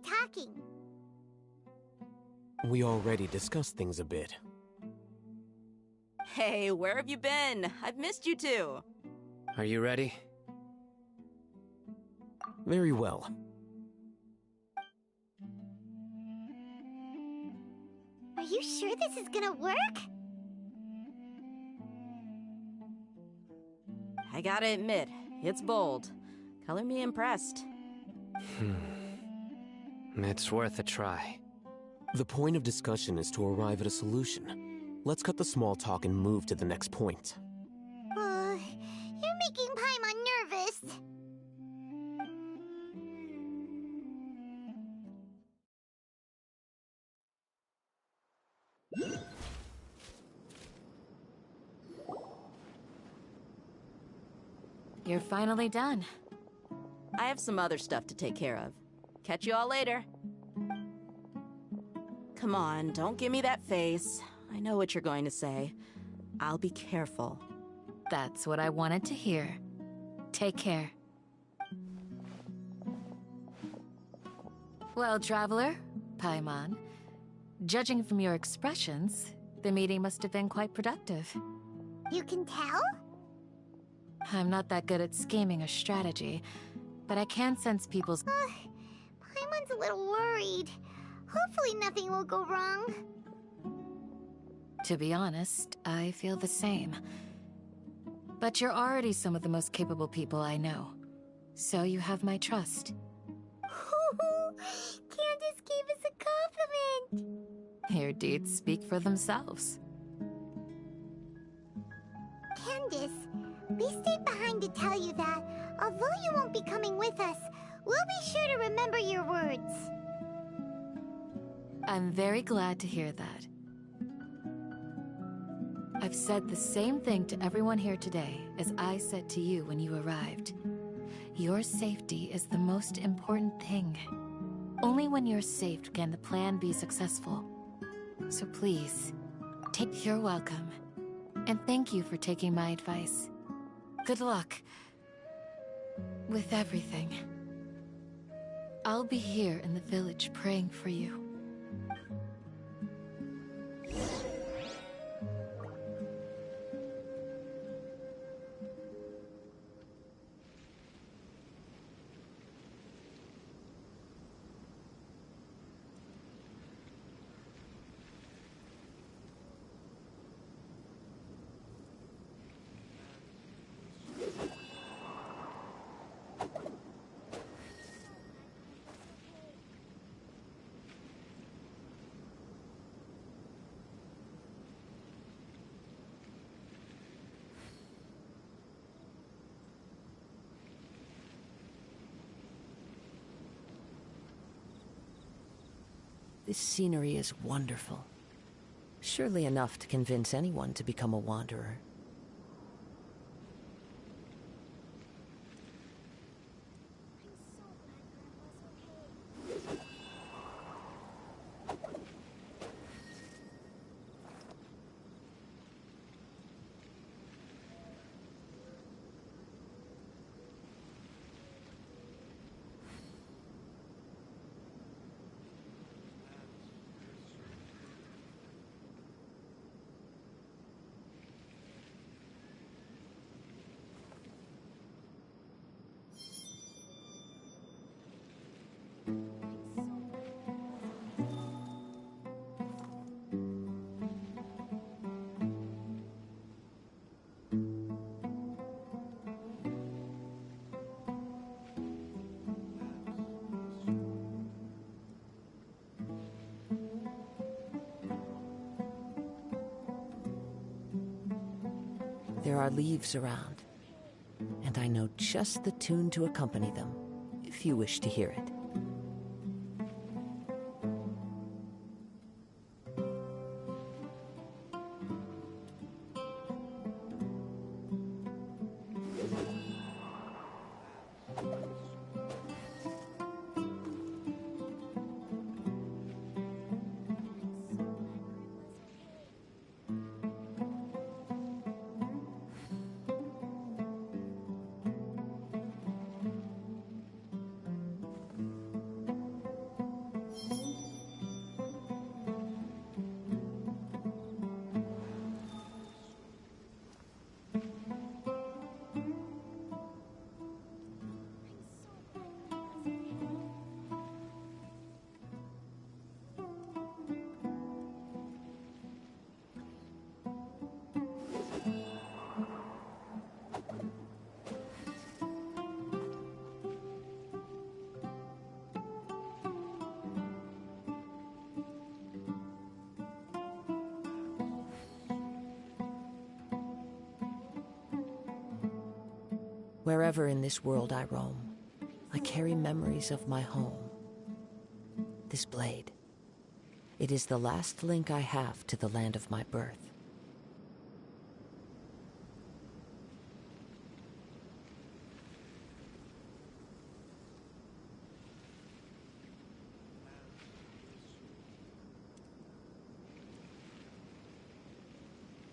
talking? We already discussed things a bit. Hey, where have you been? I've missed you too. Are you ready? Very well. Are you sure this is gonna work? I gotta admit, it's bold. Color me impressed. It's worth a try. The point of discussion is to arrive at a solution. Let's cut the small talk and move to the next point. You're making Paimon nervous. You're finally done. I have some other stuff to take care of. Catch you all later. Come on, don't give me that face. I know what you're going to say. I'll be careful. That's what I wanted to hear. Take care. Well, Traveler, Paimon, judging from your expressions, the meeting must have been quite productive. You can tell? I'm not that good at scheming or strategy, but I can sense people's... Paimon's a little worried. Hopefully nothing will go wrong. To be honest, I feel the same. But you're already some of the most capable people I know, so you have my trust. Candace gave us a compliment! Your deeds speak for themselves. Candace, we stayed behind to tell you that, although you won't be coming with us, we'll be sure to remember your words. I'm very glad to hear that. I've said the same thing to everyone here today as I said to you when you arrived. Your safety is the most important thing. Only when you're safe can the plan be successful. So please, you're welcome. And thank you for taking my advice. Good luck with everything. I'll be here in the village praying for you. This scenery is wonderful. Surely enough to convince anyone to become a wanderer. There are leaves around, and I know just the tune to accompany them, if you wish to hear it. Wherever in this world I roam, I carry memories of my home. This blade. It is the last link I have to the land of my birth.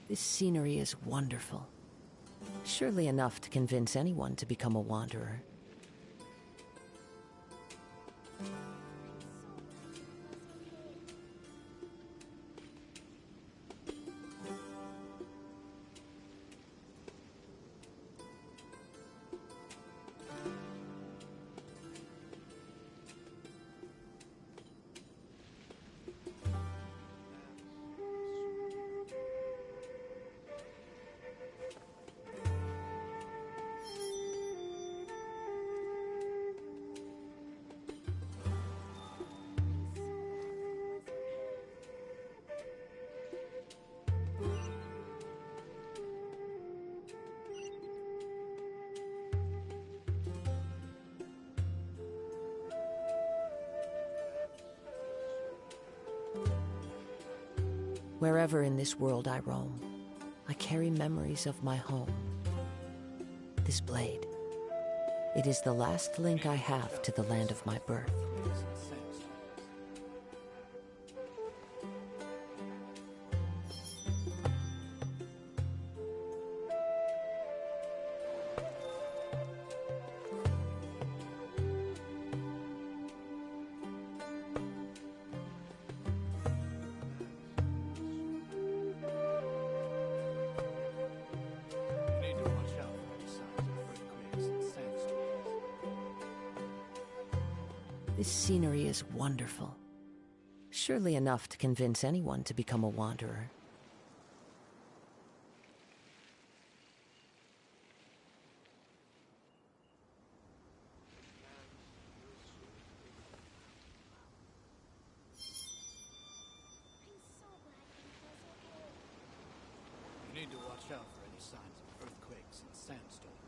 This scenery is wonderful. Surely enough to convince anyone to become a wanderer. Wherever in this world I roam, I carry memories of my home. This blade. It is the last link I have to the land of my birth. This scenery is wonderful. Surely enough to convince anyone to become a wanderer. You need to watch out for any signs of earthquakes and sandstorms.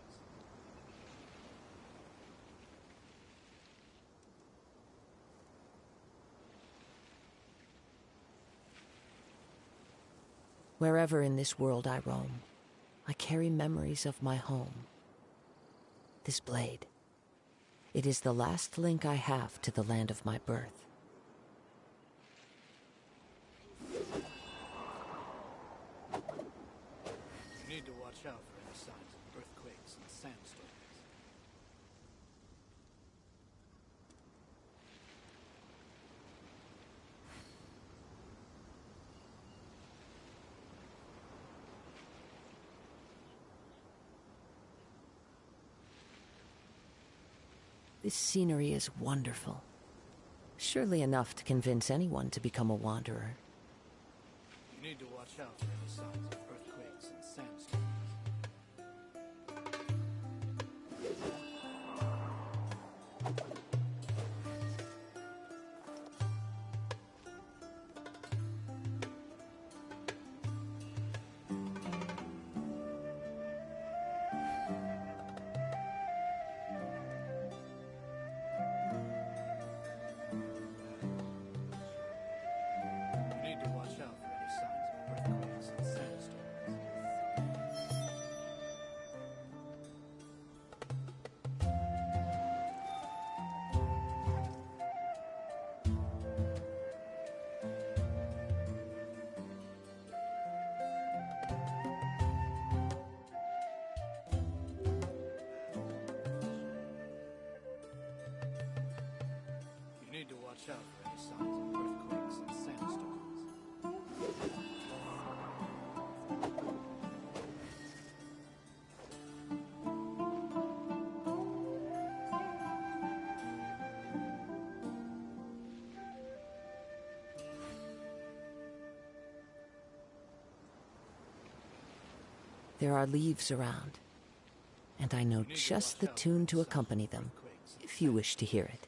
Wherever in this world I roam, I carry memories of my home. This blade. It is the last link I have to the land of my birth. You need to watch out for any signs of earthquakes and sandstorms. This scenery is wonderful. Surely enough to convince anyone to become a wanderer. You need to watch out for any signs of earthquakes and sandstorms. You need to watch out for any signs of earthquakes and sandstorms. You need to watch out for any signs of earthquakes and sandstorms. There are leaves around, and I know just the tune to accompany them, if you wish to hear it.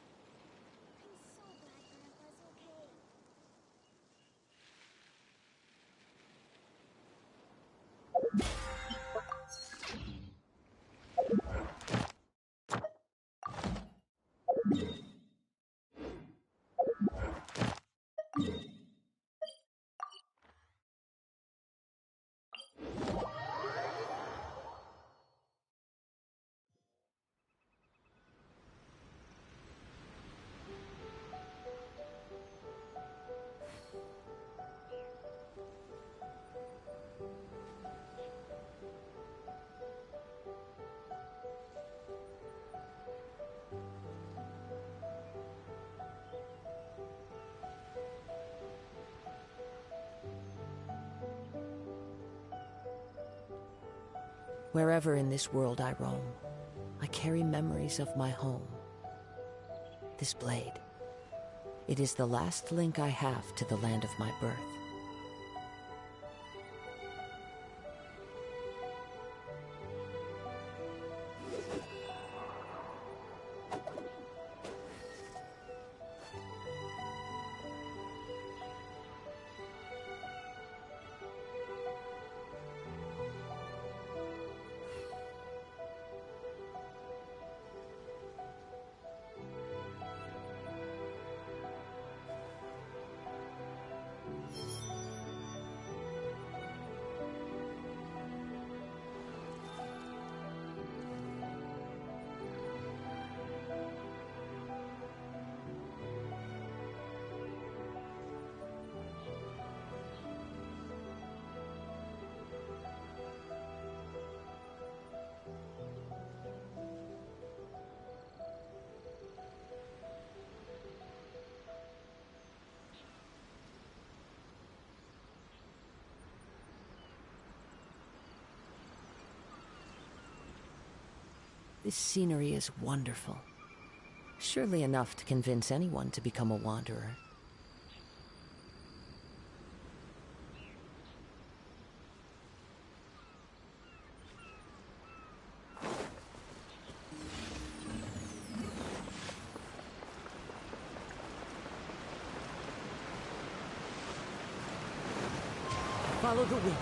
Wherever in this world I roam, I carry memories of my home. This blade, it is the last link I have to the land of my birth. This scenery is wonderful. Surely enough to convince anyone to become a wanderer. Follow the wind.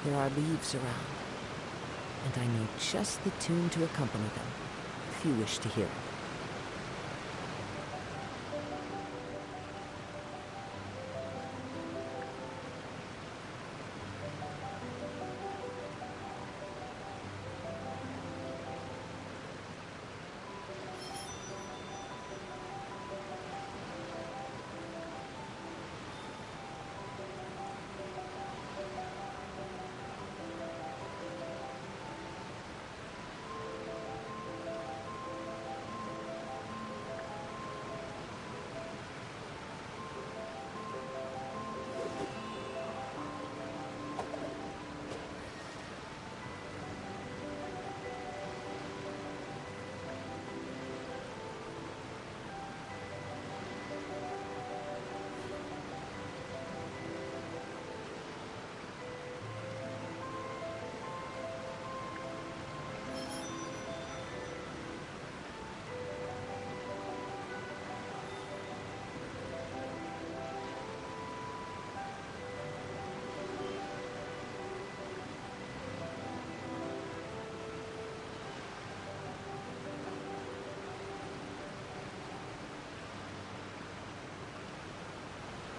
There are leaves around, and I know just the tune to accompany them, if you wish to hear it.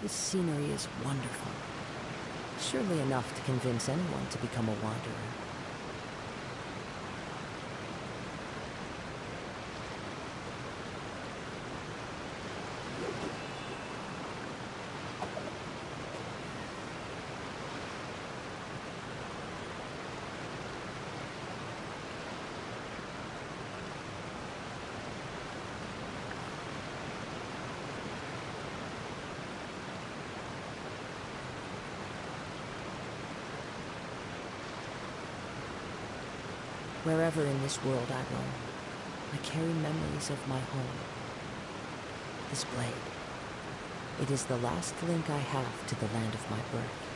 This scenery is wonderful. Surely enough to convince anyone to become a wanderer. Wherever in this world I roam, I carry memories of my home. This blade, it is the last link I have to the land of my birth.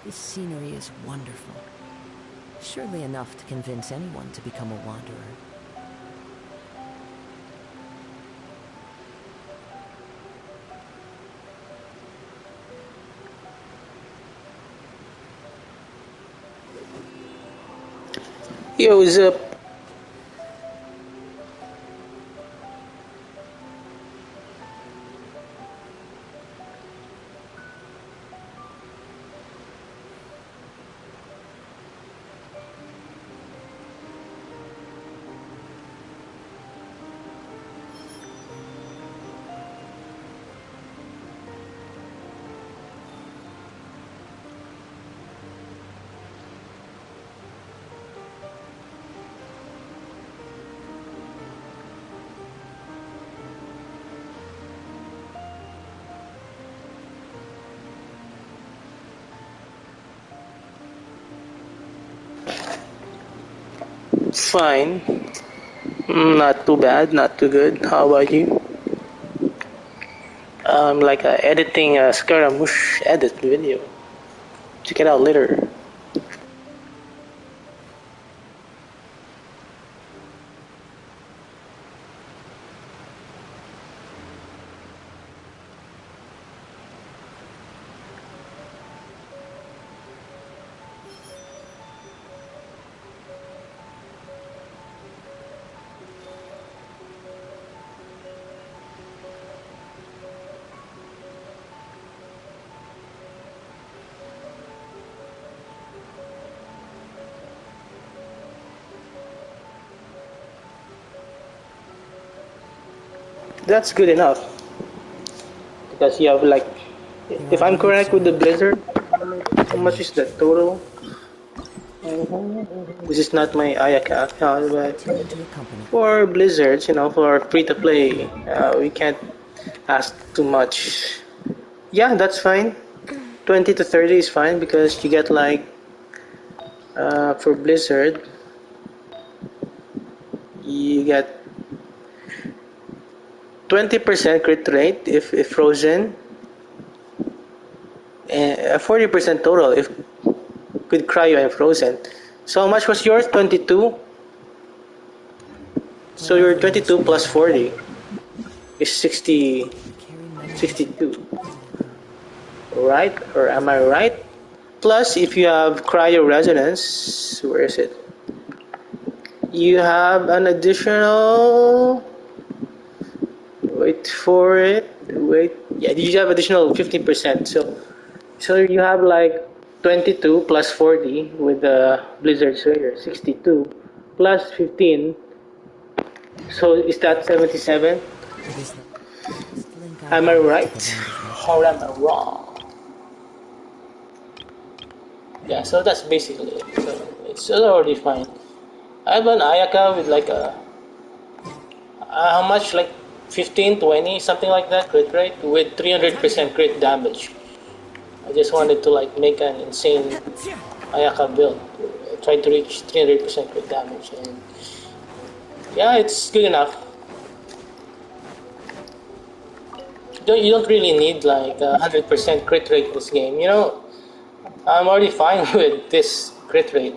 This scenery is wonderful. Surely enough to convince anyone to become a wanderer. Yo, what's up? Fine. Not too bad, not too good. How about you? Like editing a Scaramouche edit video. Check it out later. That's good enough. Because you have like, if I'm correct with the Blizzard, how much is the total? This is not my Ayaka account, but for Blizzards, for free to play, we can't ask too much. Yeah, that's fine. 20 to 30 is fine because you get like, for Blizzard, you get 20% crit rate if frozen, and 40% total if with cryo and frozen. So how much was yours? 22? So your 22 plus 40 is 62. Right? Or am I right? Plus, if you have cryo resonance, where is it? You have an additional... Wait for it. Wait. Yeah, you have additional 15%. So you have like 22 plus 40 with the Blizzard Slayer, 62 plus 15. So is that 77? Am I right? Or am I wrong? Yeah, so that's basically it. So it's already fine. I have an Ayaka with like how much, like 15, 20, something like that crit rate with 300% crit damage. I just wanted to like make an insane Ayaka build. Try to reach 300% crit damage, and yeah, it's good enough. You don't really need like 100% crit rate in this game. I'm already fine with this crit rate.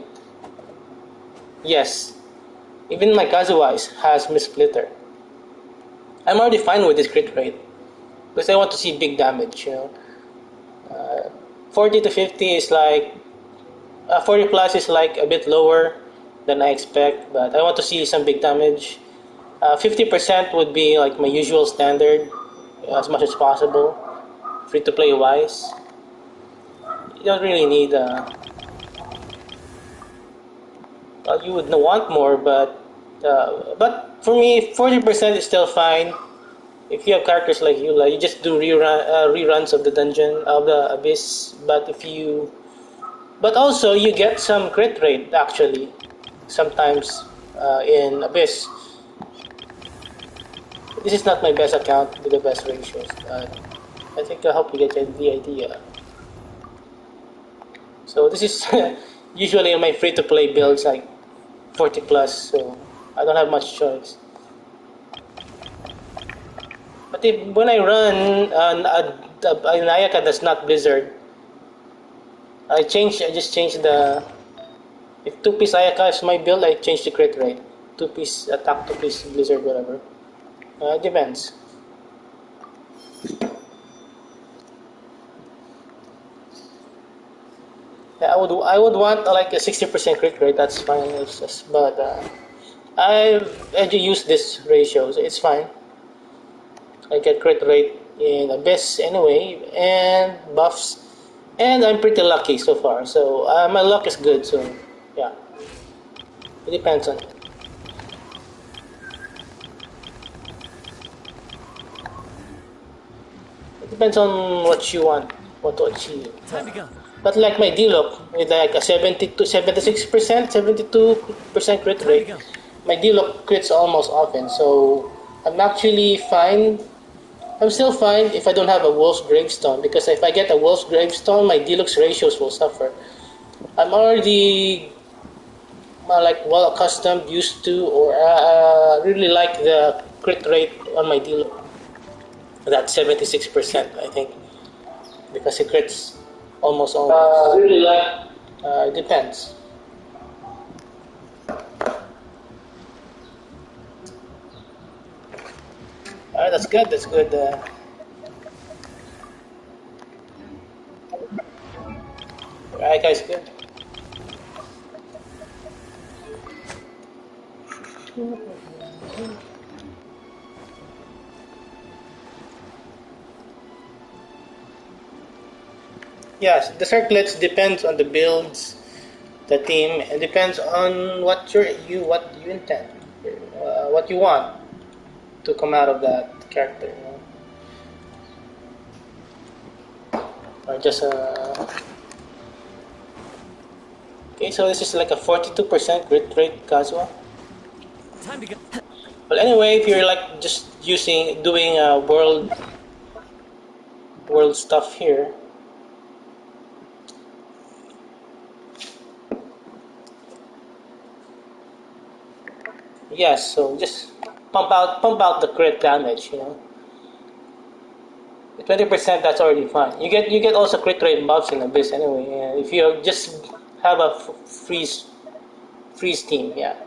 Yes, even my Kazuwise has Missplitter. I'm already fine with this crit rate because I want to see big damage. 40 to 50 is like 40 plus is like a bit lower than I expect, but I want to see some big damage. 50% would be like my usual standard, as much as possible, free to play wise. You don't really need. Well, you would want more, but for me, 40% is still fine. If you have characters like Eula, you just do reruns of the dungeon of the abyss. But also you get some crit rate actually, sometimes in abyss. This is not my best account with the best ratios, but I think I hope you get the idea. So this is usually my free-to-play builds like 40 plus, so I don't have much choice. But when I run an Ayaka that's not Blizzard, I just changed the. If 2-piece Ayaka is my build, I change the crit rate. 2-piece attack, 2-piece blizzard, whatever. Depends. Yeah, I would want like a 60% crit rate. That's fine. It's just, but I do use this ratio, so it's fine. I get crit rate in Abyss anyway, and buffs, and I'm pretty lucky so far. So my luck is good. So yeah, it depends on. It depends on what you want, what to achieve. Time to go. But like my D-Lock with like a 76%, 72% crit rate, my D-Lock crits almost often. So I'm actually fine. I'm still fine if I don't have a Wolf's Gravestone, because if I get a Wolf's Gravestone, my Deluxe ratios will suffer. I'm already like well accustomed, used to, or really like the crit rate on my Deluxe. That's 76%, I think, because it crits almost always. Really like. It depends. Alright, that's good. That's good. Alright, guys, good. Yes, the circlets depends on the builds, the team, and depends on what what you intend, what you want to come out of that character. You know? Or just okay. So this is like a 42% crit rate, Kazuha. Time to go. Well, anyway, if you're like just doing world stuff here. Yes, so just pump out the crit damage, you know. 20%, that's already fine. You get also crit rate buffs in Abyss anyway. If you just have a freeze team, yeah.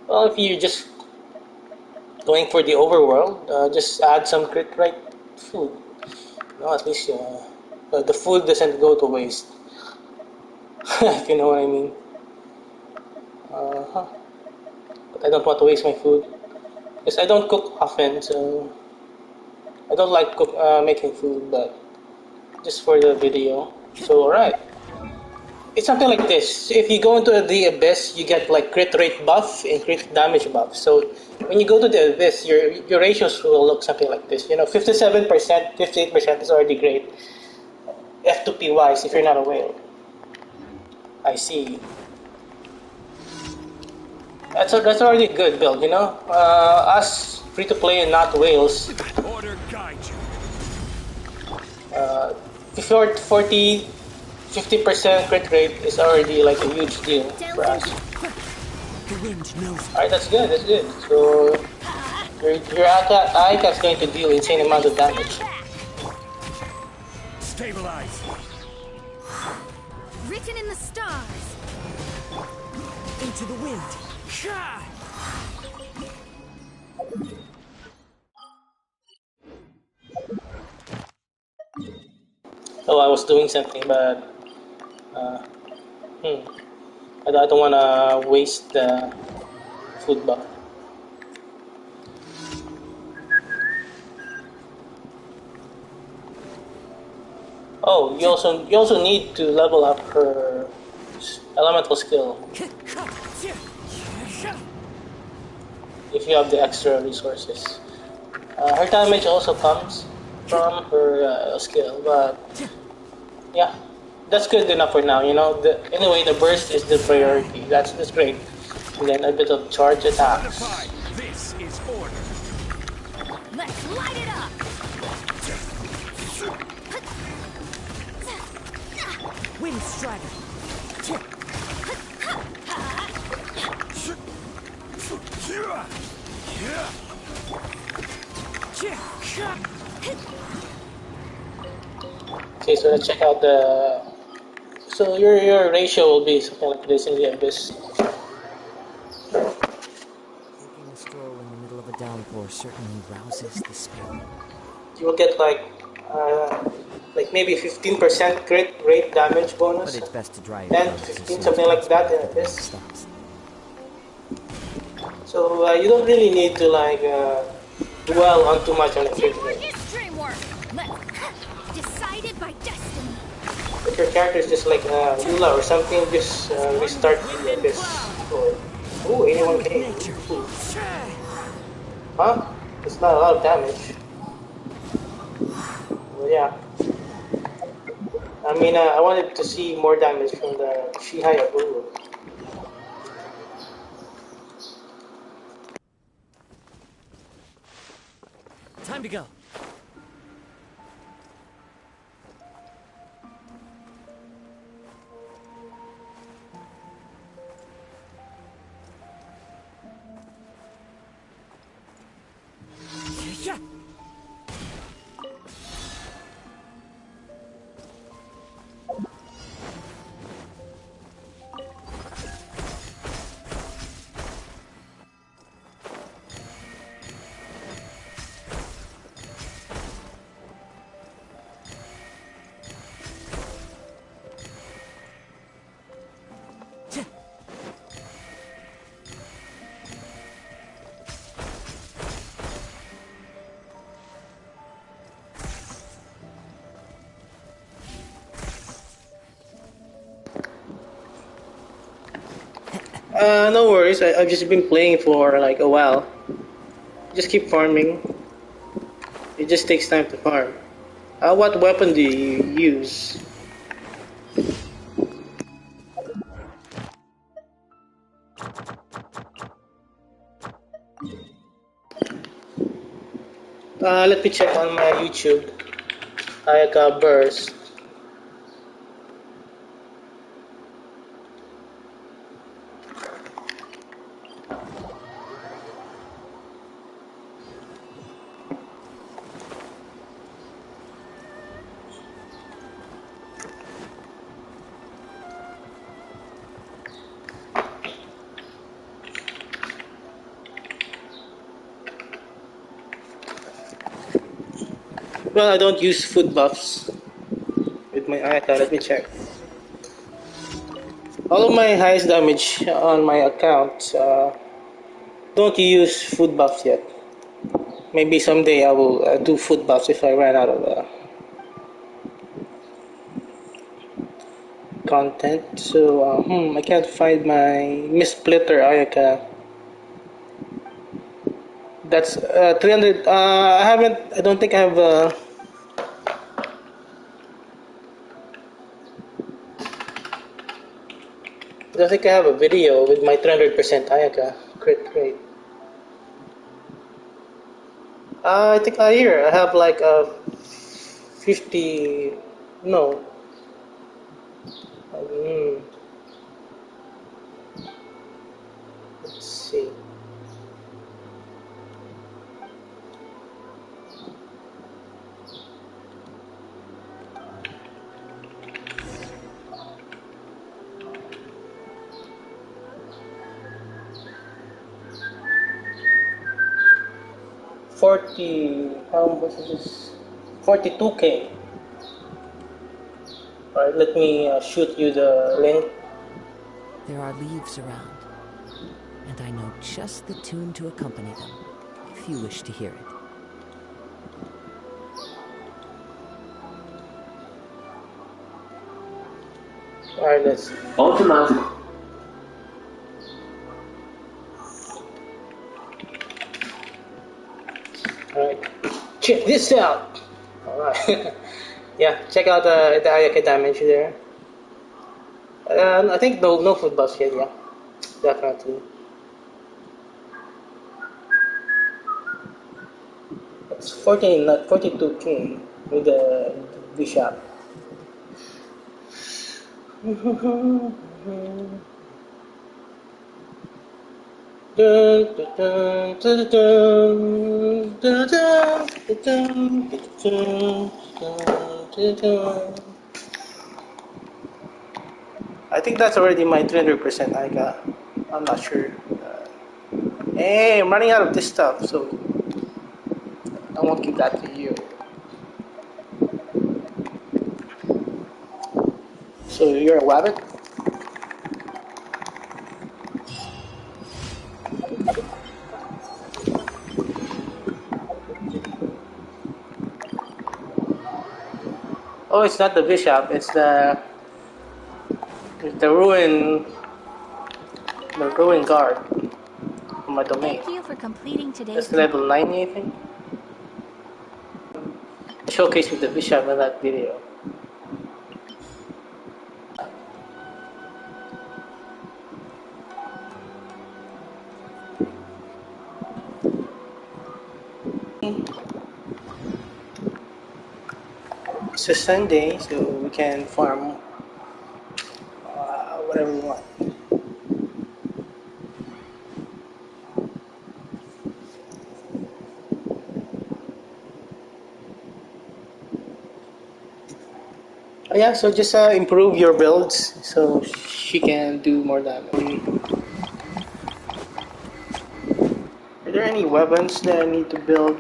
Well, if you're just going for the overworld, just add some crit rate food. No, at least the food doesn't go to waste. If you know what I mean. But I don't want to waste my food because I don't cook often, so I don't like making food, but just for the video. So alright, it's something like this. If you go into the Abyss, you get like crit rate buff and crit damage buff. So when you go to the Abyss, your ratios will look something like this. You know, 57%, 58% is already great. F2P wise, if you're not a whale. I see. That's already a good build, you know. Us free to play and not whales. Order guide you. 50% crit rate is already like a huge deal for us. The wind knows. Alright, that's good. That's good. So your Aika is going to deal insane amount of damage. Stabilize. Written in the stars. Into the wind. Oh, I was doing something, but I don't want to waste the food buff. Oh, you also need to level up her elemental skill if you have the extra resources. Her damage also comes from her skill, but yeah, that's good enough for now. You know, anyway, the burst is the priority. That's great. And then a bit of charge attacks. This is order. Let's light it up. Wind strider. Okay, so let's check out the So your ratio will be something like this in the abyss. Taking a stroll in the middle of a downpour certainly rouses the spirit. You will get like maybe 15% crit rate damage bonus. But it's best to dry your 10 to clothes as 15, soon as something like possible that in after the rain abyss. stops. So you don't really need to dwell on too much on the crit rate. Decided by destiny. If your character is just like Lula or something, just restart the abyss. Ooh, 81k. Ooh. Huh? It's not a lot of damage. Well, yeah. I mean, I wanted to see more damage from the Shihaya Buru. Time to go. Yeah. No worries. I've just been playing for like a while. Just keep farming. It just takes time to farm. What weapon do you use? Let me check on my YouTube. Ayaka Burst. Well, I don't use food buffs with my Ayaka. Let me check. All of my highest damage on my account don't use food buffs yet. Maybe someday I will do food buffs if I run out of content. So, I can't find my Missplitter Ayaka. That's 300. I don't think I have. I don't think I have a video with my 300% Ayaka crit rate. I think here I have like a 50. No. Hmm. Let's see. How much is this? 42k. Alright, let me shoot you the link. There are leaves around, and I know just the tune to accompany them, if you wish to hear it. Alright, let's. Automatic. Alright, check this out! Alright. Yeah, check out the Ayaka damage there. I think no food buffs yet, yeah. Definitely. It's 14, not 42k with the bishop. I think that's already my 300% I got. I'm not sure. Hey, I'm running out of this stuff, so I won't give that to you. So you're a wabbit? Oh, it's not the bishop. It's the ruin guard on my domain. Thank you for completing today's That's level 90, I think. Showcase with the bishop in that video. It's a Sunday, so we can farm whatever we want. Oh yeah, so just improve your builds so she can do more damage. Are there any weapons that I need to build?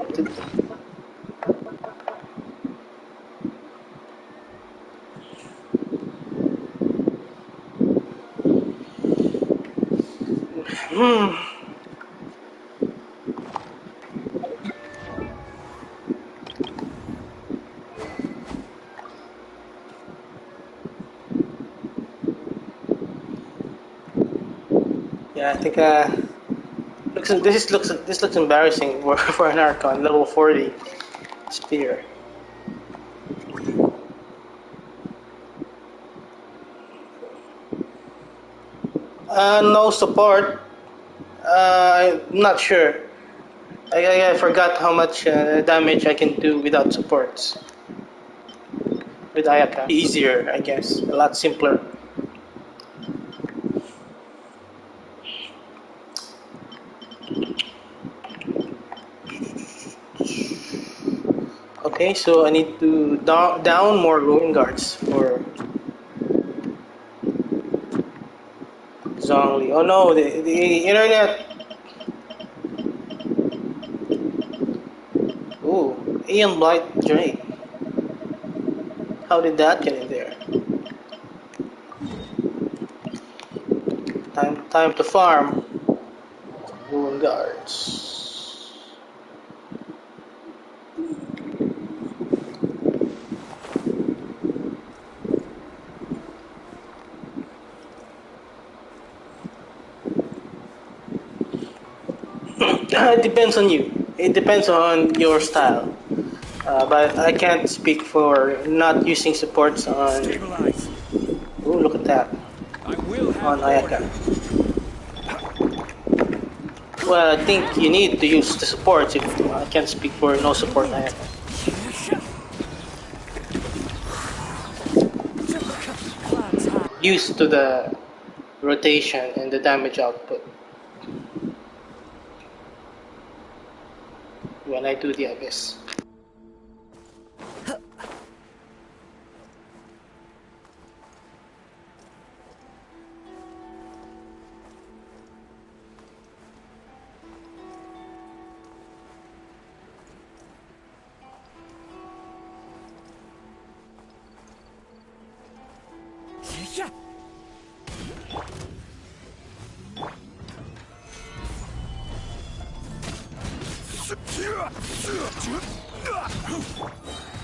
Yeah, I think this looks embarrassing for an Archon level 40 spear. No support. I'm not sure. I forgot how much damage I can do without supports. With Ayaka. Easier, I guess. A lot simpler. Okay, so I need to down more ruin guards for Zhongli. Oh no, the internet. Ooh, Aeon Blight Drake. How did that get in there? Time to farm. Ruin guards. It depends on you. It depends on your style. But I can't speak for not using supports on. Stabilize. Oh, look at that. I will On have Ayaka. order. Well, I think you need to use the supports. If I can't speak for no support Ayaka. Used to the rotation and the damage output when I do the abyss.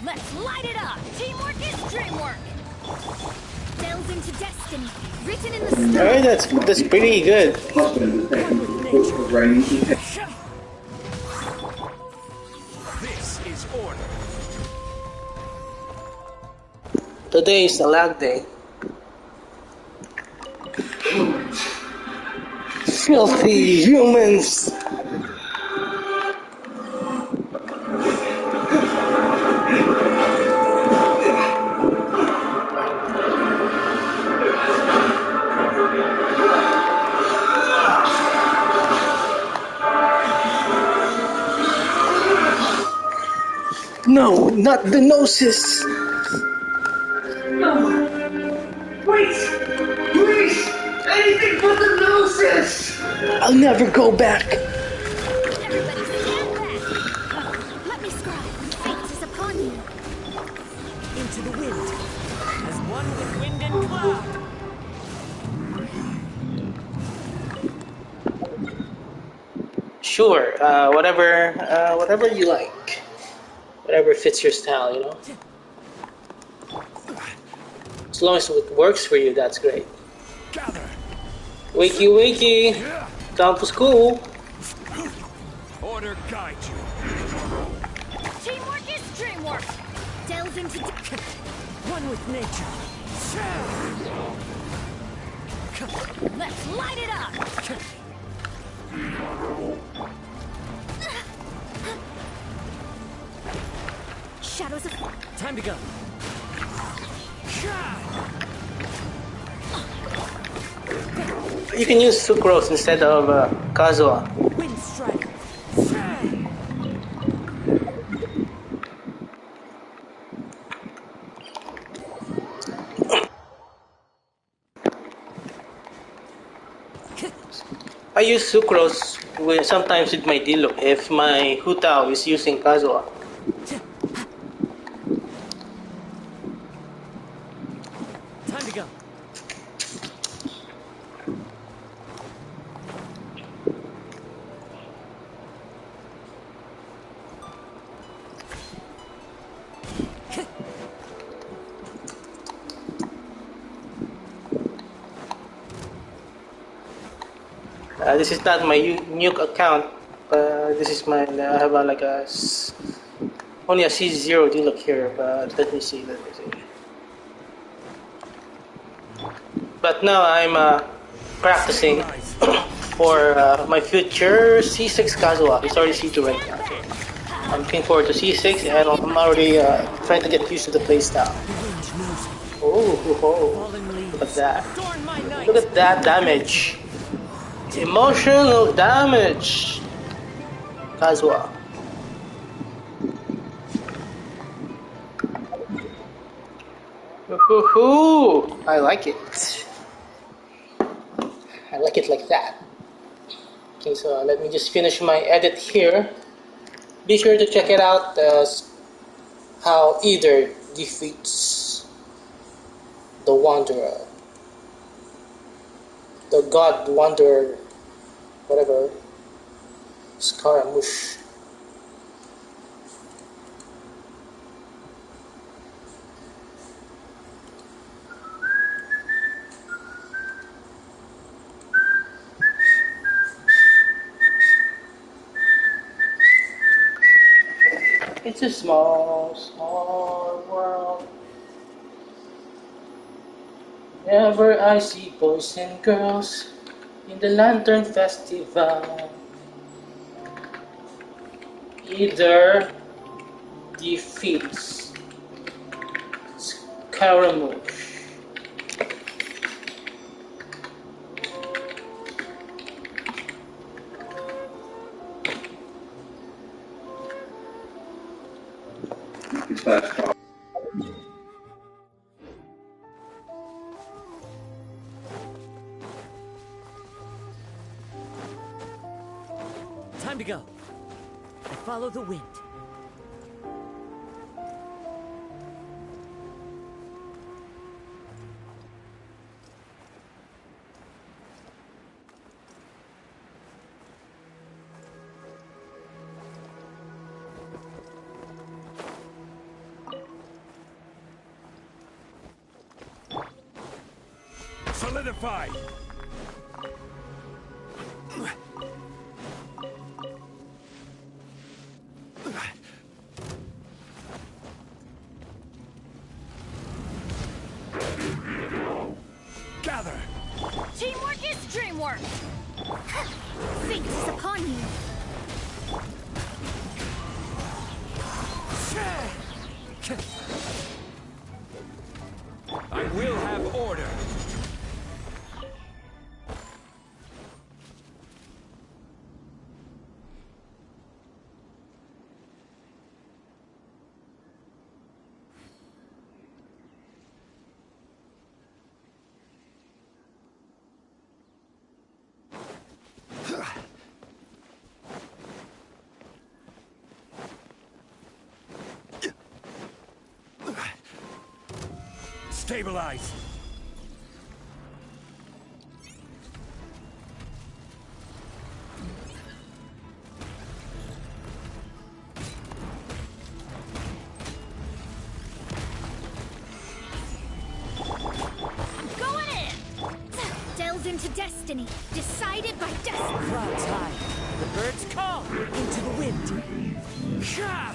Let's light it up! Teamwork is dreamwork! Delve into destiny, written in the stars. Alright, that's pretty good. This is order. Today is the lag day. Filthy humans! No, not the gnosis! Wait! Please! Anything but the noses! I'll never go back. Everybody stand back! Let me scribe. Fate is upon you. Into the wind, as one with wind and cloud. Sure, whatever you like. Whatever fits your style, you know? As long as it works for you, that's great. Gather. Wakey, wakey! Time for school! Order guide you. Teamwork is dreamwork. Delve into... One with nature. Let's light it up! Shadows of... Time to go. You can use sucrose instead of Kazuha. Wind strider. I use sucrose sometimes with my Dilo if my Hutao is using Kazuha. Time to go. This is not my nuke account. This is my. I have only a C0 Dilo here. But let me see. But now I'm practicing for my future C6 Kazuha. It's already C2 right now. So I'm looking forward to C6 and I'm already trying to get used to the playstyle. Oh, look at that. Look at that damage. Emotional damage. Kazuha. Woohoo! I like it. I like it like that. Okay, so let me just finish my edit here. Be sure to check it out how either defeats the Wanderer. The God Wanderer, whatever, Scaramouche. It's a small, small world. Whenever I see boys and girls in the Lantern Festival, either defeats Scaramouche. Time to go. I follow the wind. Solidified. Gather. Teamwork is dreamwork! Fate is upon you! I will have order. Stabilize! Going in! Delve into destiny, decided by destiny. Clouds high. The birds call into the wind. Sha!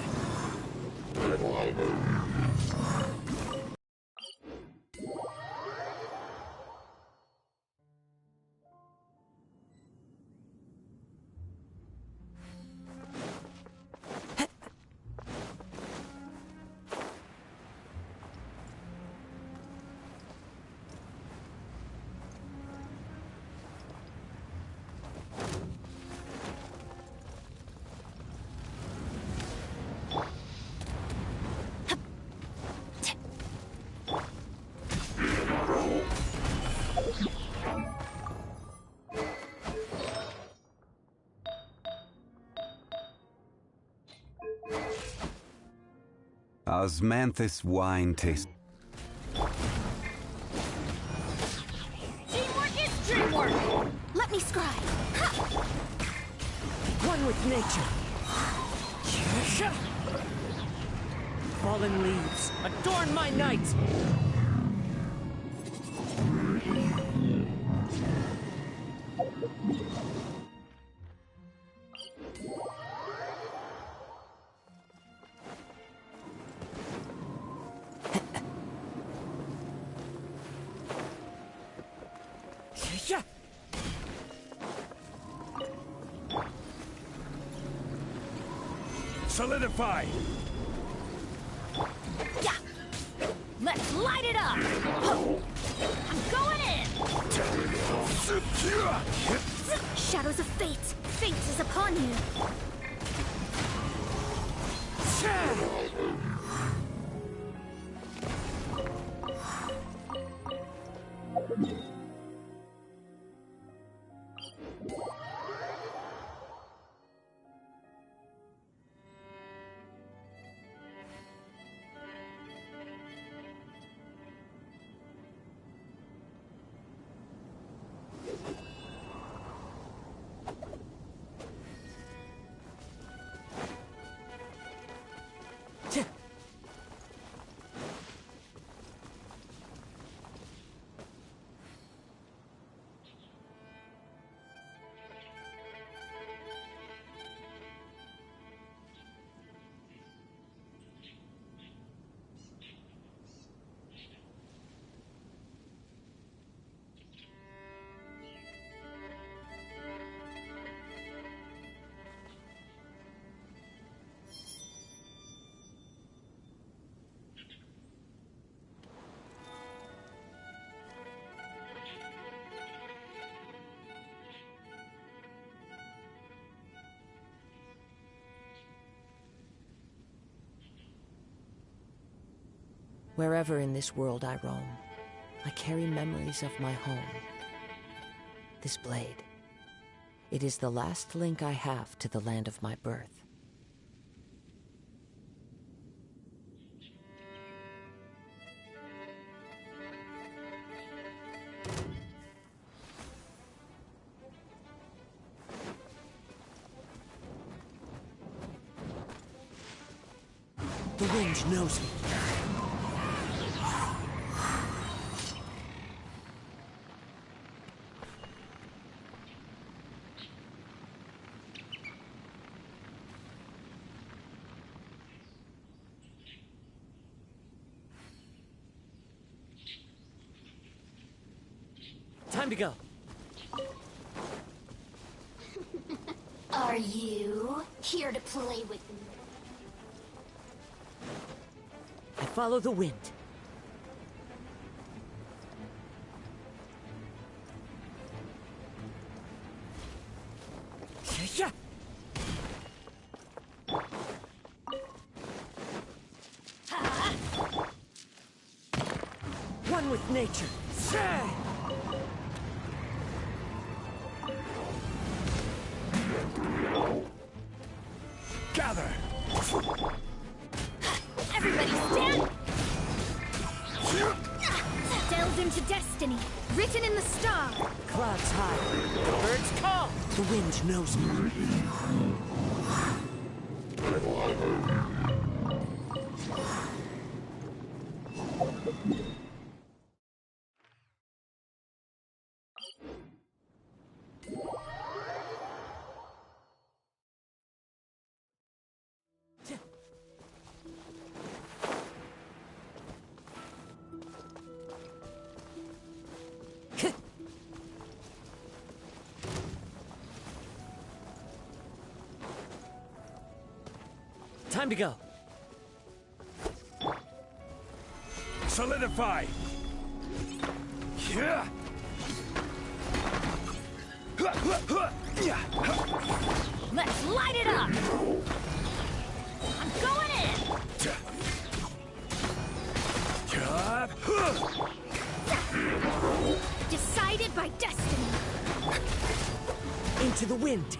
Osmanthus wine taste. Teamwork is dreamwork! Let me scribe. One with nature. Sha! Fallen leaves, adorn my night! Sha! Solidify! Yeah! Let's light it up! I'm going in! Shadows of fate! Fate is upon you! Wherever in this world I roam, I carry memories of my home. This blade, it is the last link I have to the land of my birth. The wind knows me. Time to go. Are you here to play with me? I follow the wind. Yeah. One with nature. Gather! Everybody stand! into destiny, written in the star. Clouds high, birds call. The wind knows me. Time to go. Solidify! Yeah! Let's light it up! I'm going in! Decided by destiny. Into the wind.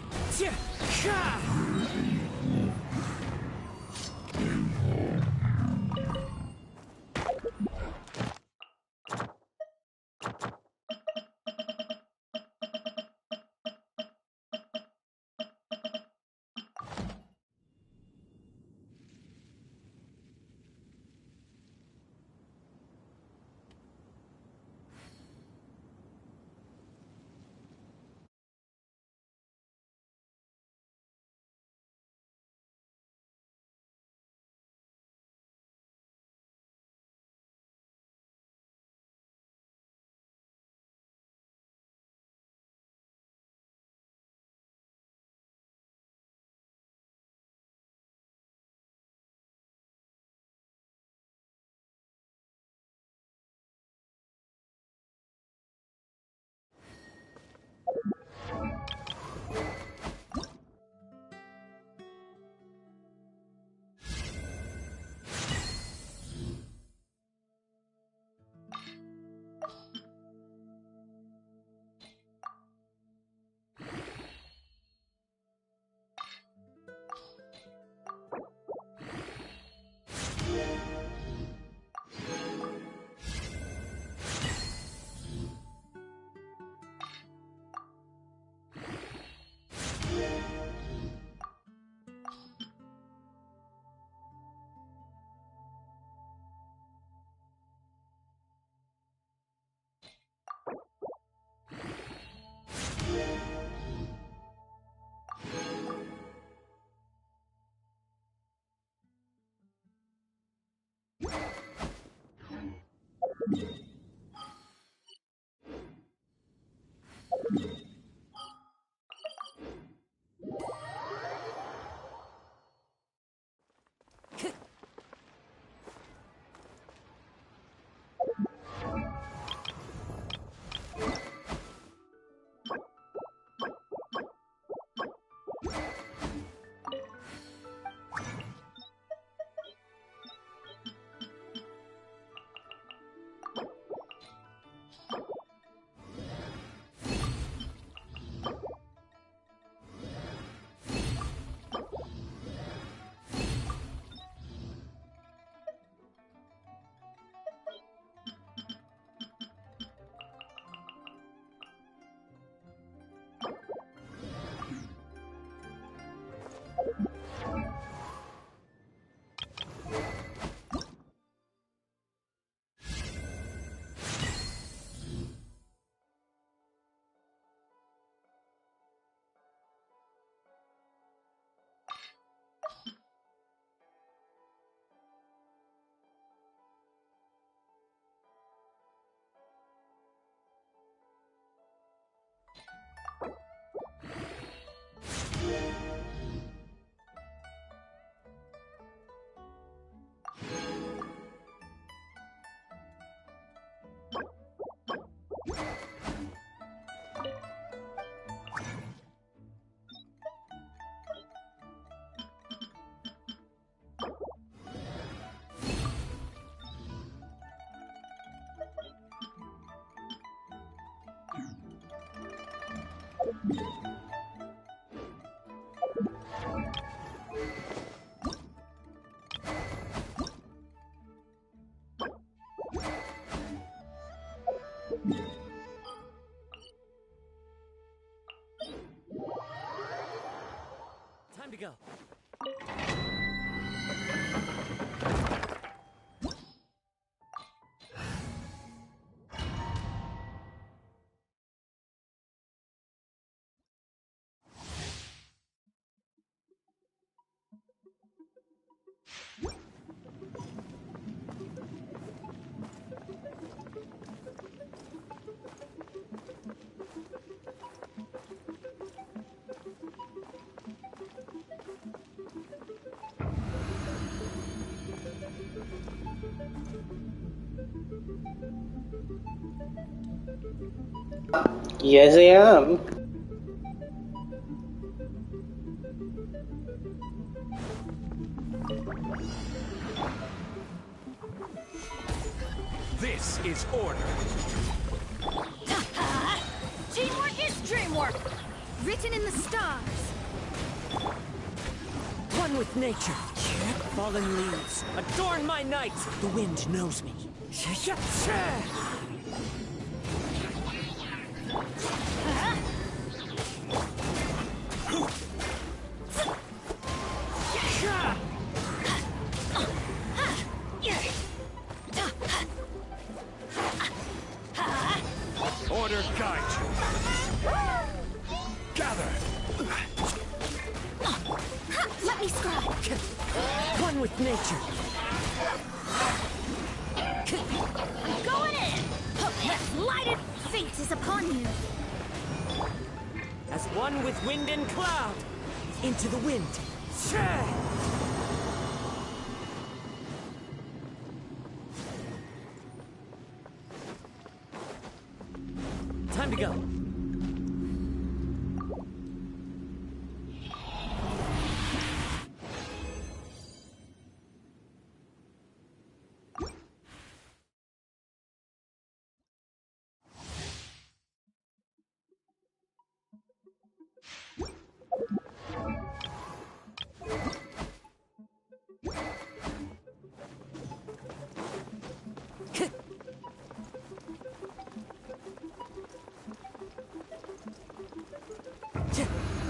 Yes, I am. This is order. Teamwork is dreamwork! Written in the stars. One with nature. Fallen leaves. Adorn my night. The wind knows me. Order guide you. Gather. Let me scribe. One with nature. I'm going in! Let's light it! Fate is upon you. As one with wind and cloud. Into the wind. Time to go.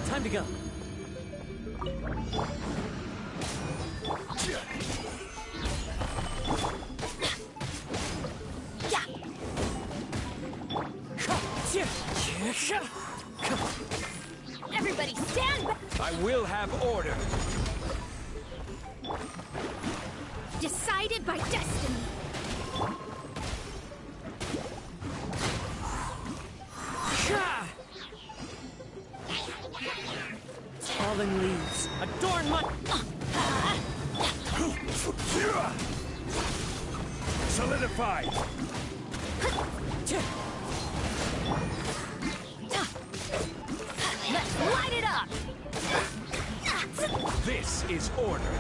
Time to go. Everybody stand back! I will have order. Decided by destiny. Fallen leaves. Adorn my... Solidified. Let's light it up! This is order.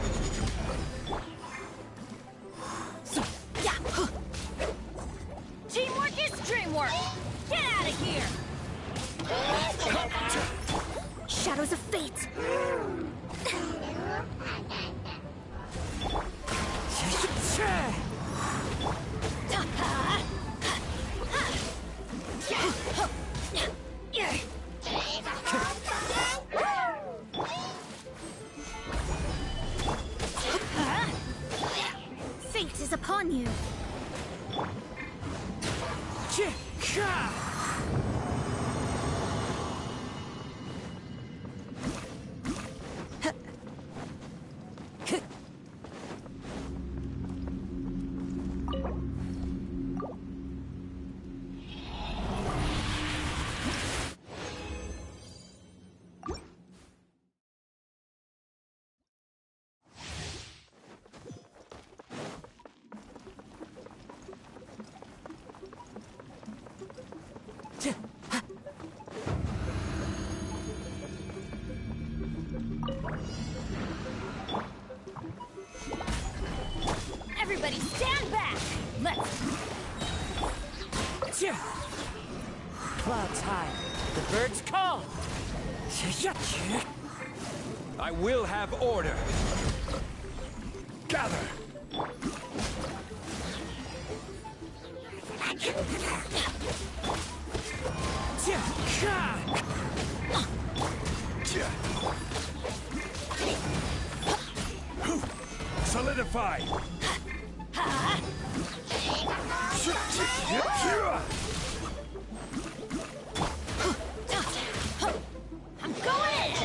Teamwork is dreamwork! Get out of here! Shadows of fate! Fate is upon you. Everybody stand back! Let's... Clouds high. The birds call. I will have order. Gather. Solidified. I'm going in!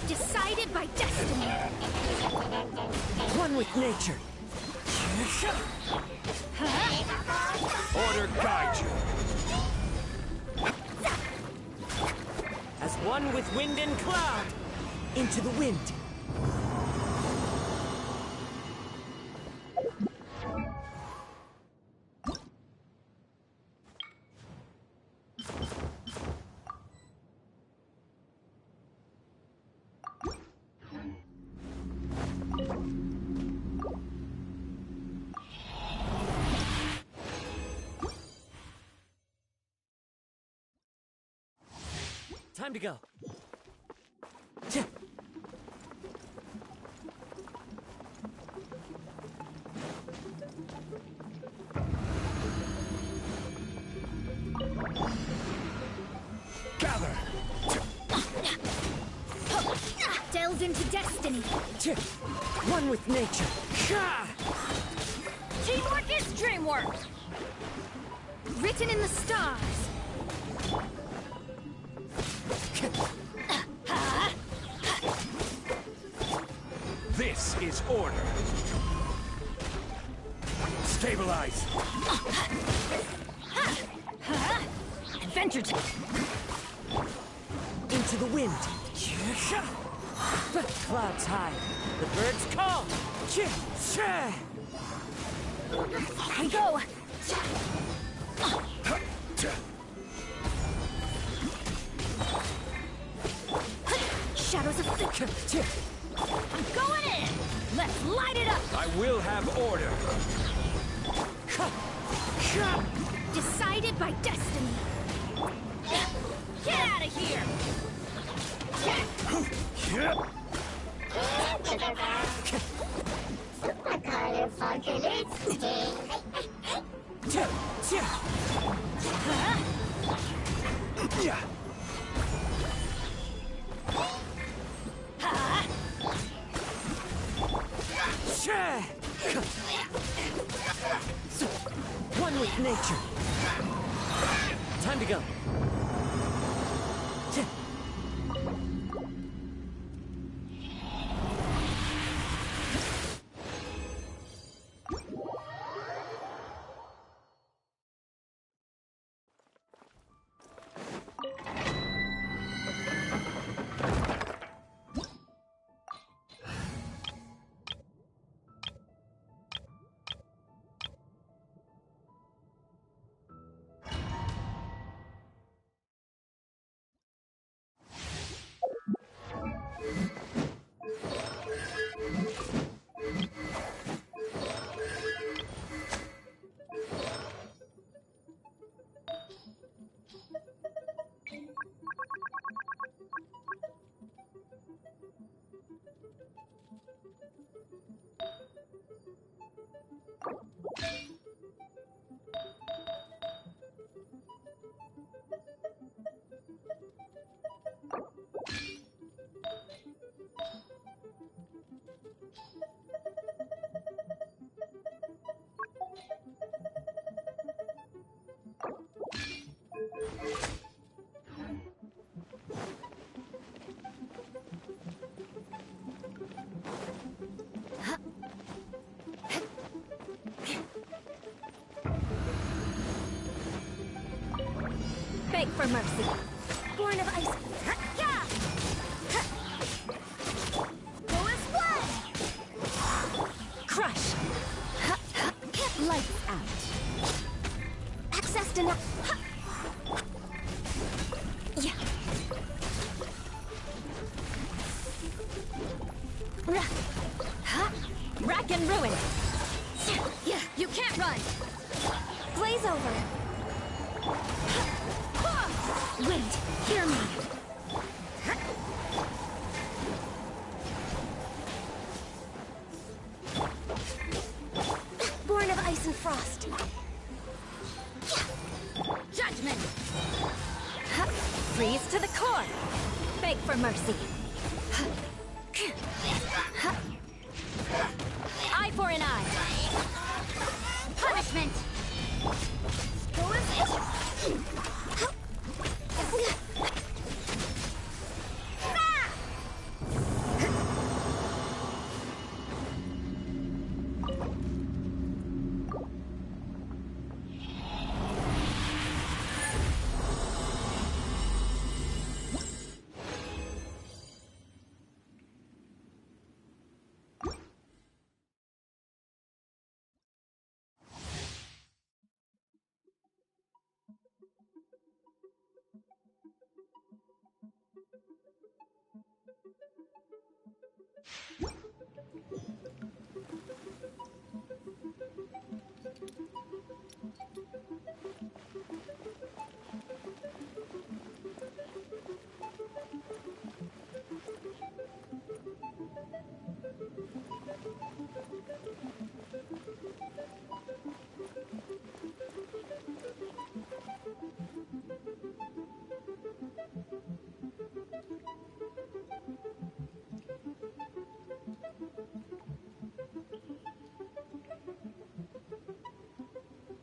Decided by destiny. One with nature. Order guide you. As one with wind and cloud. Into the wind. Time to go. Gather! Delve into destiny. One with nature. Teamwork is dreamwork. Written in the stars. This is order. Stabilize. Adventure Into the wind. Clouds high. The birds call. I go. Shadows of flicker. I'm going in. Let's light it up. I will have order. Decided by destiny. Get out of here. I call it fucking instinct. One with nature. Time to go. Beg for mercy. Born of ice. Go as one. Crush. Lights out. Access denied. Yeah. Rack and ruin. Yeah, you can't run. Blaze over. Wind, hear me. Born of ice and frost. Judgment. Freeze to the core. Beg for mercy. Eye for an eye. Punishment. Go as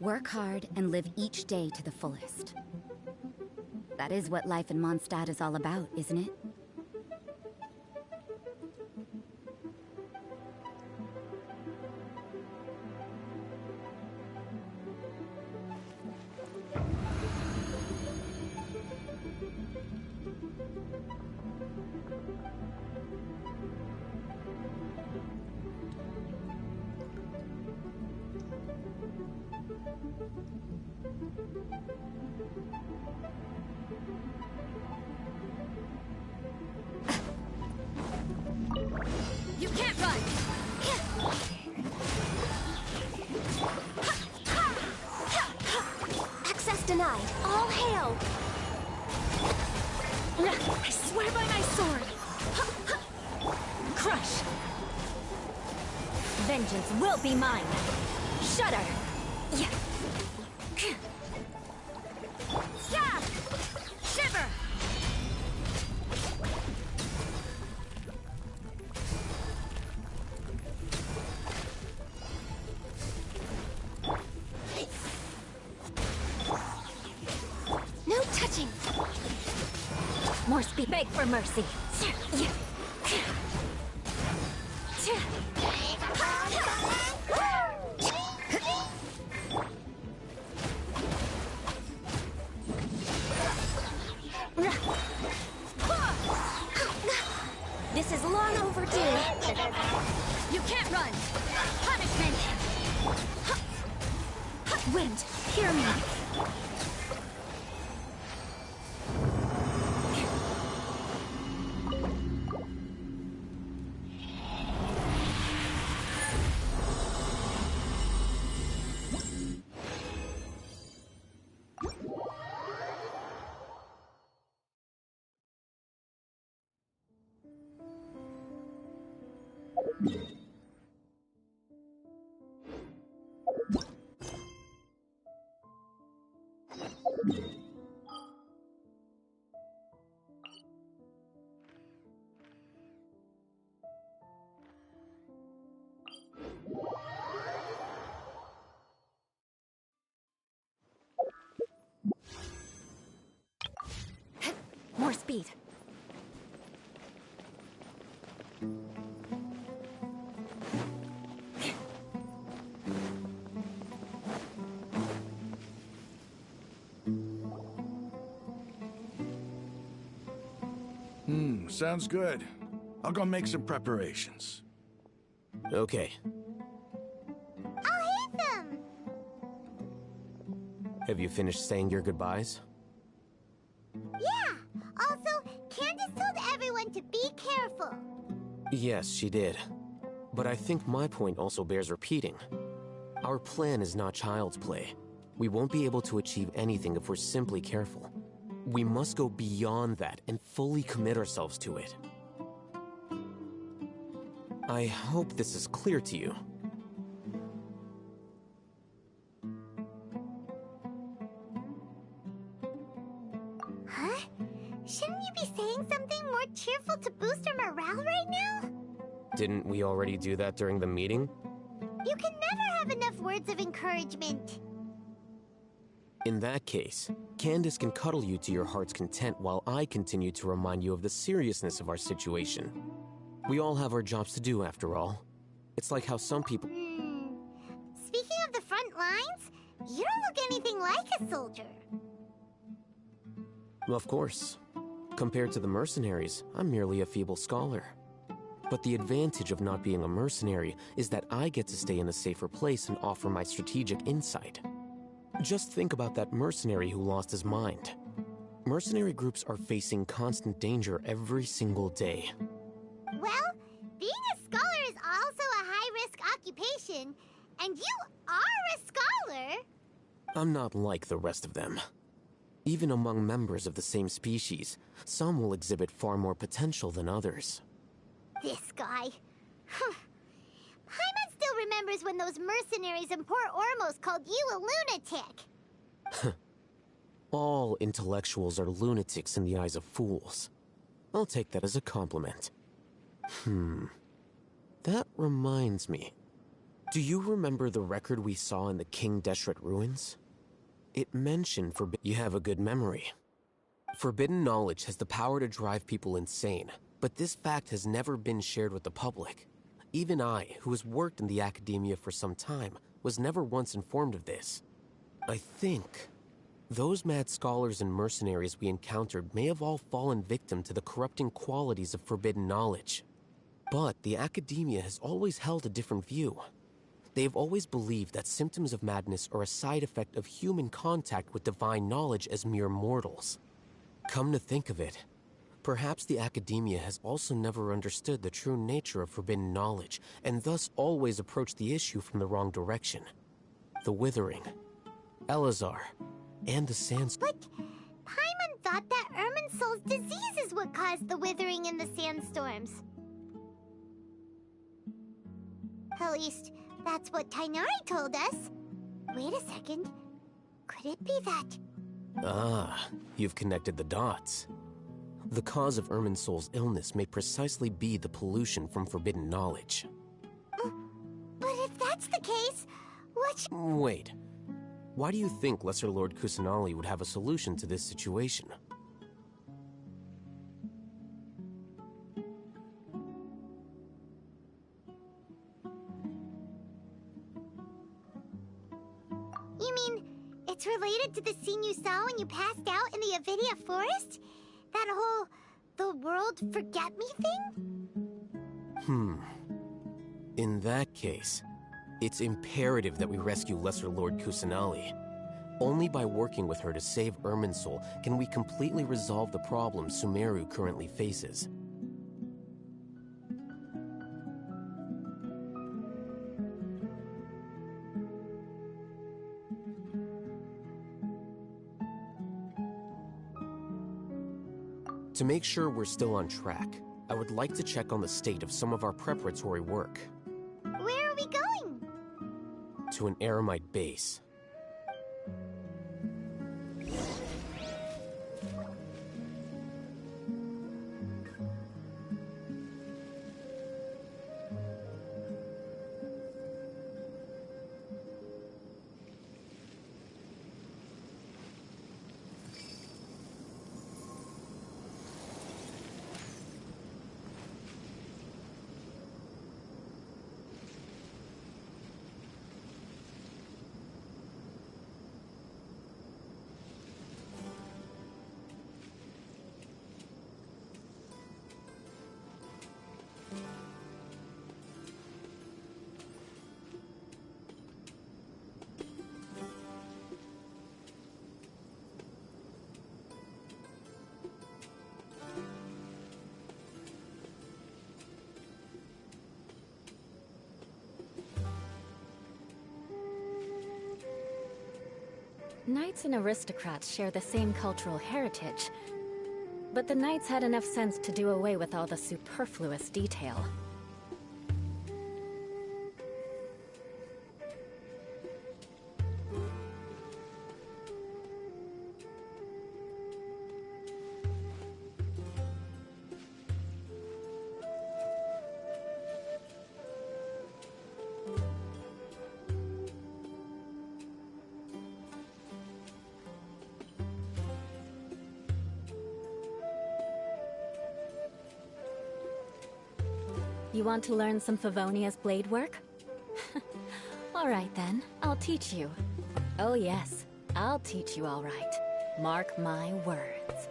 Work hard and live each day to the fullest. That is what life in Mondstadt is all about, isn't it? You can't run! Access denied. All hail! I swear by my sword! Crush! Vengeance will be mine! Shudder! Yeah! Shiver! No touching! More speed. Beg for mercy. This is long overdue. You can't run. Punishment. Wind, hear me. More speed. Sounds good. I'll go make some preparations. Okay. I'll hit them! Have you finished saying your goodbyes? Yeah! Also, Candace told everyone to be careful. Yes, she did. But I think my point also bears repeating. Our plan is not child's play. We won't be able to achieve anything if we're simply careful. We must go beyond that and fully commit ourselves to it. I hope this is clear to you. Huh? Shouldn't you be saying something more cheerful to boost our morale right now? Didn't we already do that during the meeting? You can never have enough words of encouragement. In that case, Candace can cuddle you to your heart's content while I continue to remind you of the seriousness of our situation. We all have our jobs to do, after all. It's like how some people... Speaking of the front lines, you don't look anything like a soldier. Of course. Compared to the mercenaries, I'm merely a feeble scholar. But the advantage of not being a mercenary is that I get to stay in a safer place and offer my strategic insight. Just think about that mercenary who lost his mind. Mercenary groups are facing constant danger every single day. Well, being a scholar is also a high-risk occupation, and you are a scholar! I'm not like the rest of them. Even among members of the same species, some will exhibit far more potential than others. This guy. Paimon still remembers when those mercenaries in Port Ormos called you a lunatic. All intellectuals are lunatics in the eyes of fools. I'll take that as a compliment. That reminds me. Do you remember the record we saw in the King Deshret ruins? It mentioned You have a good memory. Forbidden knowledge has the power to drive people insane, but this fact has never been shared with the public. Even I, who has worked in the academia for some time, was never once informed of this. I think those mad scholars and mercenaries we encountered may have all fallen victim to the corrupting qualities of forbidden knowledge. But the academia has always held a different view. They have always believed that symptoms of madness are a side effect of human contact with divine knowledge as mere mortals. Come to think of it, perhaps the academia has also never understood the true nature of forbidden knowledge, and thus always approached the issue from the wrong direction. The Withering, Elazar, and the Sands. But Paimon thought that Irminsul's disease is what caused the withering in the sandstorms. At least, that's what Tainari told us. Wait a second. Could it be that... Ah, you've connected the dots. The cause of Irminsul's illness may precisely be the pollution from forbidden knowledge. But if that's the case, what Wait. Why do you think Lesser Lord Kusanali would have a solution to this situation? You mean, it's related to the scene you saw when you passed out in the Avidia forest? That whole, the world forget me thing? In that case, it's imperative that we rescue Lesser Lord Kusanali. Only by working with her to save Irminsul can we completely resolve the problem Sumeru currently faces. To make sure we're still on track, I would like to check on the state of some of our preparatory work. Where are we going? To an Eremite base. Knights and aristocrats share the same cultural heritage, but the knights had enough sense to do away with all the superfluous detail. You want to learn some Favonia's blade work? Alright then, I'll teach you. Oh yes, I'll teach you alright. Mark my words.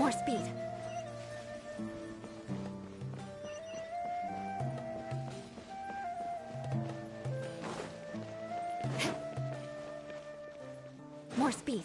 More speed. More speed.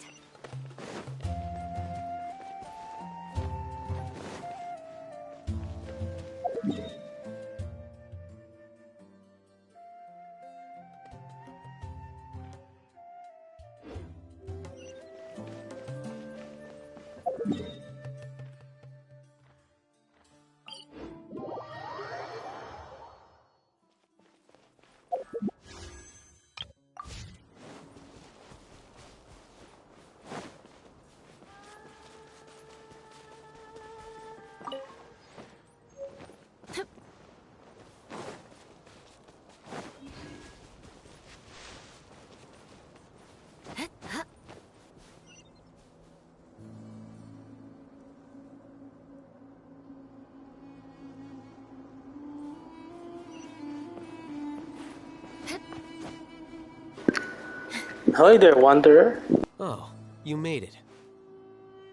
Hi there, Wanderer. Oh, you made it.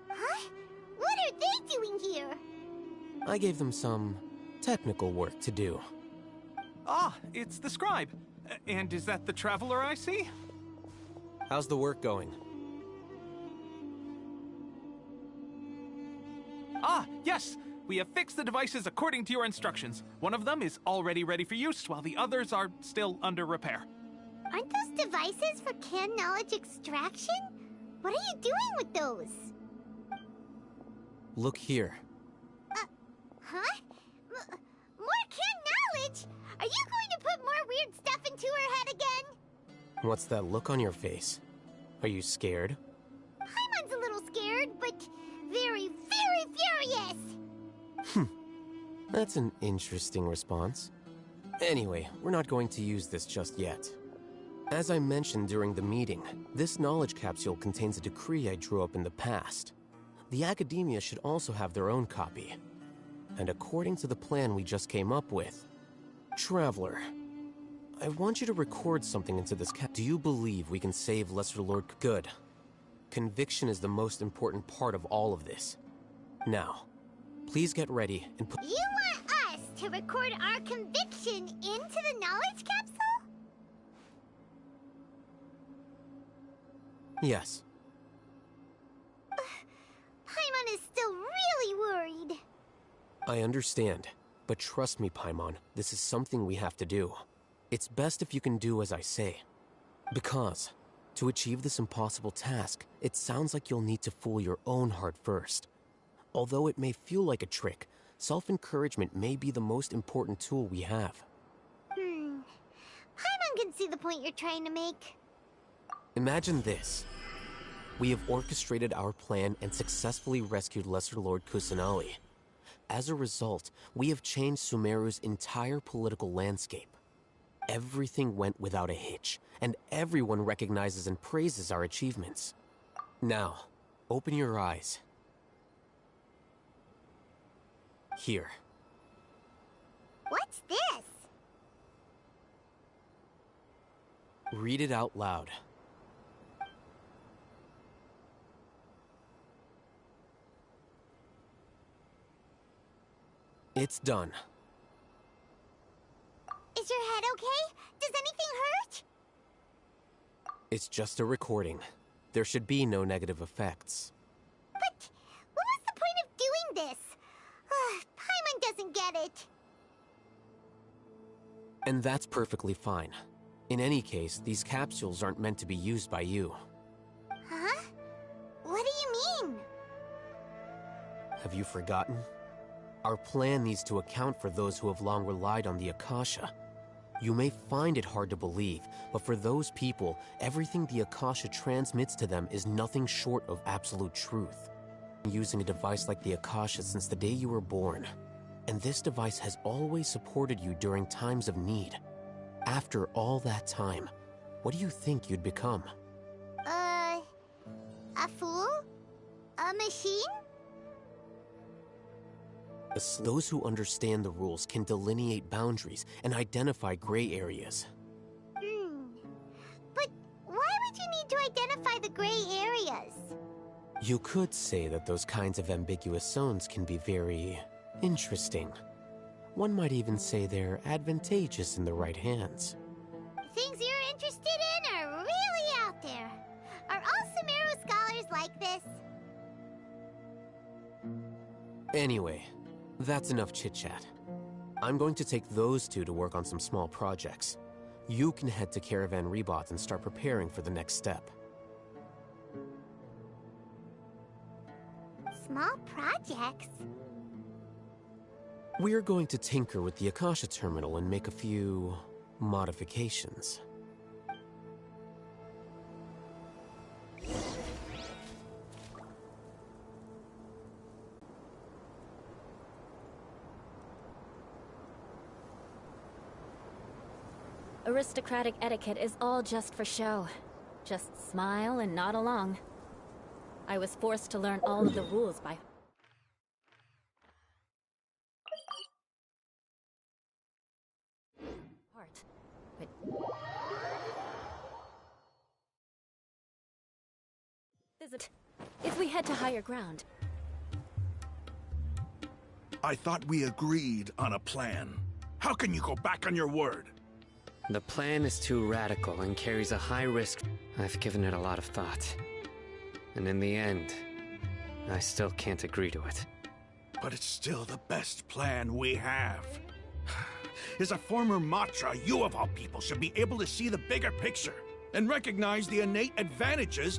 Huh? What are they doing here? I gave them some technical work to do. Ah, it's the scribe. And is that the traveler I see? How's the work going? Ah, yes! We have fixed the devices according to your instructions. One of them is already ready for use, while the others are still under repair. Aren't those devices for canned knowledge extraction? What are you doing with those? Look here. Huh? More canned knowledge? Are you going to put more weird stuff into her head again? What's that look on your face? Are you scared? Paimon's a little scared, but very, very furious! That's an interesting response. Anyway, we're not going to use this just yet. As I mentioned during the meeting, this knowledge capsule contains a decree I drew up in the past. The academia should also have their own copy. And according to the plan we just came up with, Traveler, I want you to record something into this Do you believe we can save Lesser Lord? Good. Conviction is the most important part of all of this. Now, please get ready and put— You want us to record our conviction into the knowledge capsule? Yes. Paimon is still really worried. I understand, but trust me, Paimon, this is something we have to do. It's best if you can do as I say. Because, to achieve this impossible task, it sounds like you'll need to fool your own heart first. Although it may feel like a trick, self-encouragement may be the most important tool we have. Paimon can see the point you're trying to make. Imagine this. We have orchestrated our plan and successfully rescued Lesser Lord Kusanali. As a result, we have changed Sumeru's entire political landscape. Everything went without a hitch, and everyone recognizes and praises our achievements. Now, open your eyes. Here. What's this? Read it out loud. It's done. Is your head okay? Does anything hurt? It's just a recording. There should be no negative effects. But what was the point of doing this? Paimon doesn't get it. And that's perfectly fine. In any case, these capsules aren't meant to be used by you. Huh? What do you mean? Have you forgotten? Our plan needs to account for those who have long relied on the Akasha. You may find it hard to believe, but for those people, everything the Akasha transmits to them is nothing short of absolute truth. Using a device like the Akasha since the day you were born. And this device has always supported you during times of need. After all that time, what do you think you'd become? A fool? A machine? Those who understand the rules can delineate boundaries and identify gray areas. But why would you need to identify the gray areas? You could say that those kinds of ambiguous zones can be very interesting. One might even say they're advantageous in the right hands. Things you're interested in are really out there. Are all Sumeru scholars like this? Anyway, that's enough chit-chat. I'm going to take those two to work on some small projects. You can head to Caravan Rebot and start preparing for the next step. Small projects? We're going to tinker with the Akasha terminal and make a few modifications. Aristocratic etiquette is all just for show. Just smile and nod along. I was forced to learn all of the rules by heart. But if we head to higher ground. I thought we agreed on a plan. How can you go back on your word? The plan is too radical and carries a high risk. I've given it a lot of thought. And in the end, I still can't agree to it. But it's still the best plan we have. As a former Matra, you of all people should be able to see the bigger picture and recognize the innate advantages